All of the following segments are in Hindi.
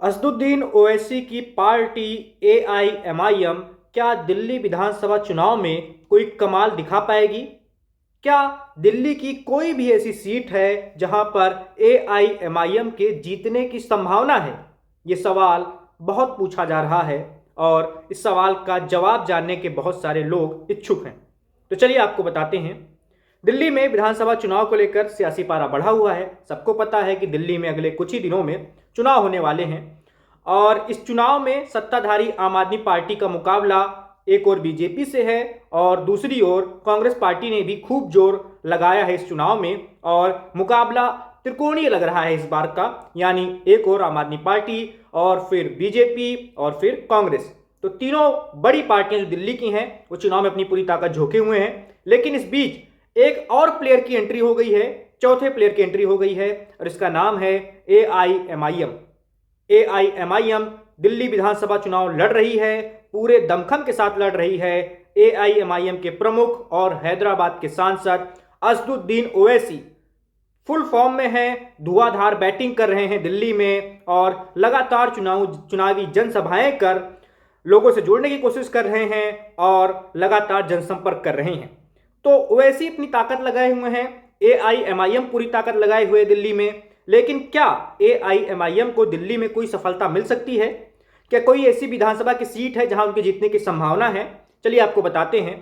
असदुद्दीन ओवैसी की पार्टी एआईएमआईएम क्या दिल्ली विधानसभा चुनाव में कोई कमाल दिखा पाएगी? क्या दिल्ली की कोई भी ऐसी सीट है जहां पर एआईएमआईएम के जीतने की संभावना है? ये सवाल बहुत पूछा जा रहा है और इस सवाल का जवाब जानने के बहुत सारे लोग इच्छुक हैं। तो चलिए आपको बताते हैं। दिल्ली में विधानसभा चुनाव को लेकर सियासी पारा बढ़ा हुआ है। सबको पता है कि दिल्ली में अगले कुछ ही दिनों में चुनाव होने वाले हैं और इस चुनाव में सत्ताधारी आम आदमी पार्टी का मुकाबला एक और बीजेपी से है और दूसरी ओर कांग्रेस पार्टी ने भी खूब जोर लगाया है इस चुनाव में और मुकाबला त्रिकोणीय लग रहा है इस बार का, यानी एक और आम आदमी पार्टी और फिर बीजेपी और फिर कांग्रेस। तो तीनों बड़ी पार्टियां जो दिल्ली की हैं वो चुनाव में अपनी पूरी ताकत झोंके हुए हैं। लेकिन इस बीच एक और प्लेयर की एंट्री हो गई है, चौथे प्लेयर की एंट्री हो गई है और इसका नाम है एआईएमआईएम। एआईएमआईएम दिल्ली विधानसभा चुनाव लड़ रही है, पूरे दमखम के साथ लड़ रही है। एआईएमआईएम के प्रमुख और हैदराबाद के सांसद असदुद्दीन ओवैसी फुल फॉर्म में हैं, धुआंधार बैटिंग कर रहे हैं दिल्ली में और लगातार चुनावी जनसभाएं कर लोगों से जुड़ने की कोशिश कर रहे हैं और लगातार जनसंपर्क कर रहे हैं। तो ओवैसी अपनी ताकत लगाए हुए हैं, एआईएमआईएम पूरी ताकत लगाए हुए दिल्ली में। लेकिन क्या एआईएमआईएम को दिल्ली में कोई सफलता मिल सकती है? क्या कोई ऐसी विधानसभा की सीट है जहां उनके जीतने की संभावना है? चलिए आपको बताते हैं।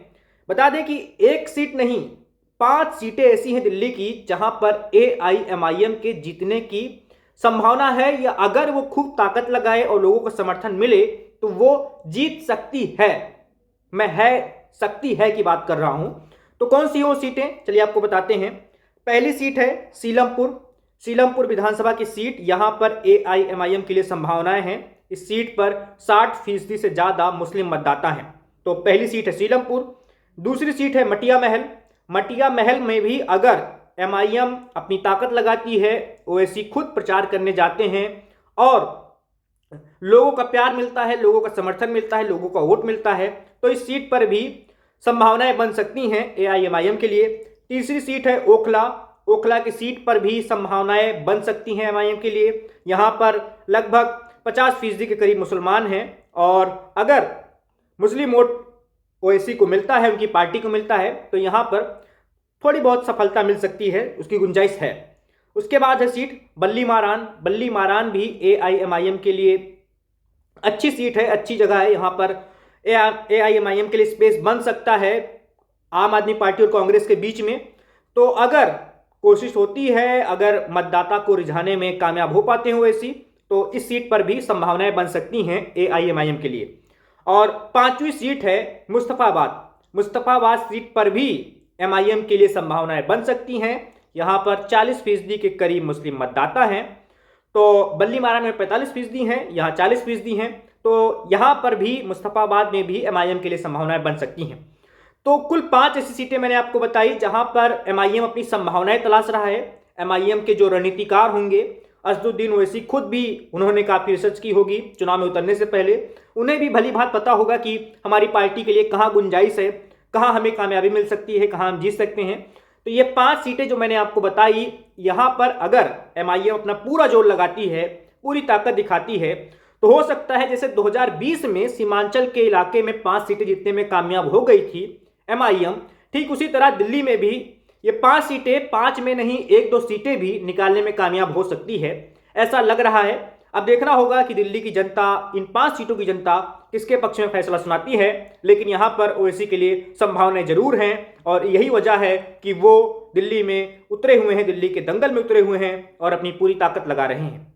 बता दें कि एक सीट नहीं, 5 सीटें ऐसी हैं दिल्ली की जहां पर एआईएमआईएम के जीतने की संभावना है, या अगर वो खूब ताकत लगाए और लोगों का समर्थन मिले तो वो जीत सकती है। मैं सकती है की बात कर रहा हूं। तो कौन सी वो सीटें, चलिए आपको बताते हैं। पहली सीट है सीलमपुर विधानसभा की सीट। यहां पर एआईएमआईएम के लिए संभावनाएं हैं। इस सीट पर 60% से ज्यादा मुस्लिम मतदाता हैं। तो पहली सीट है सीलमपुर। दूसरी सीट है मटिया महल में भी अगर एमआईएम अपनी ताकत लगाती है, ओवैसी खुद प्रचार करने जाते हैं और लोगों का प्यार मिलता है, लोगों का समर्थन मिलता है, लोगों का वोट मिलता है, तो इस सीट पर भी संभावनाएं बन सकती हैं एआईएमआईएम के लिए। तीसरी सीट है ओखला की सीट पर भी संभावनाएं बन सकती हैं एमआईएम के लिए। यहां पर लगभग 50% के करीब मुसलमान हैं और अगर मुस्लिम वोट ओवैसी को मिलता है, उनकी पार्टी को मिलता है, तो यहां पर थोड़ी बहुत सफलता मिल सकती है, उसकी गुंजाइश है। उसके बाद है सीट बल्ली मारान भी एआईएमआईएम के लिए अच्छी सीट है, अच्छी जगह है। यहां पर एआईएमआईएम के लिए स्पेस बन सकता है आम आदमी पार्टी और कांग्रेस के बीच में। तो अगर कोशिश होती है, अगर मतदाता को रिझाने में कामयाब हो पाते हैं ओवैसी, तो इस सीट पर भी संभावनाएं बन सकती हैं एआईएमआईएम के लिए। और 5वीं सीट है मुस्तफाबाद सीट पर भी एमआईएम के लिए संभावनाएं बन सकती हैं। यहां पर 40% के करीब मुस्लिम मतदाता हैं। तो बल्ली मारान में 45% हैं, यहाँ 40% हैं। तो यहां पर भी मुस्तफाबाद में भी एमआईएम के लिए संभावनाएं बन सकती हैं। तो कुल 5 ऐसी सीटें मैंने आपको बताई जहां पर एमआईएम अपनी संभावनाएं तलाश रहा है। एमआईएम के जो रणनीतिकार होंगे, असदुद्दीन ओवैसी खुद भी उन्होंने काफ़ी रिसर्च की होगी चुनाव में उतरने से पहले। उन्हें भी भली भांति पता होगा कि हमारी पार्टी के लिए कहाँ गुंजाइश है, कहाँ हमें कामयाबी मिल सकती है, कहाँ हम जीत सकते हैं। तो ये 5 सीटें जो मैंने आपको बताई, यहाँ पर अगर एमआईएम अपना पूरा जोर लगाती है, पूरी ताकत दिखाती है, तो हो सकता है जैसे 2020 में सीमांचल के इलाके में 5 सीटें जीतने में कामयाब हो गई थी एमआईएम, ठीक उसी तरह दिल्ली में भी ये 5 सीटें, 5 में नहीं 1-2 सीटें भी निकालने में कामयाब हो सकती है, ऐसा लग रहा है। अब देखना होगा कि दिल्ली की जनता, इन 5 सीटों की जनता किसके पक्ष में फैसला सुनाती है। लेकिन यहां पर ओवैसी के लिए संभावनाएं जरूर हैं और यही वजह है कि वो दिल्ली में उतरे हुए हैं, दिल्ली के दंगल में उतरे हुए हैं और अपनी पूरी ताकत लगा रहे हैं।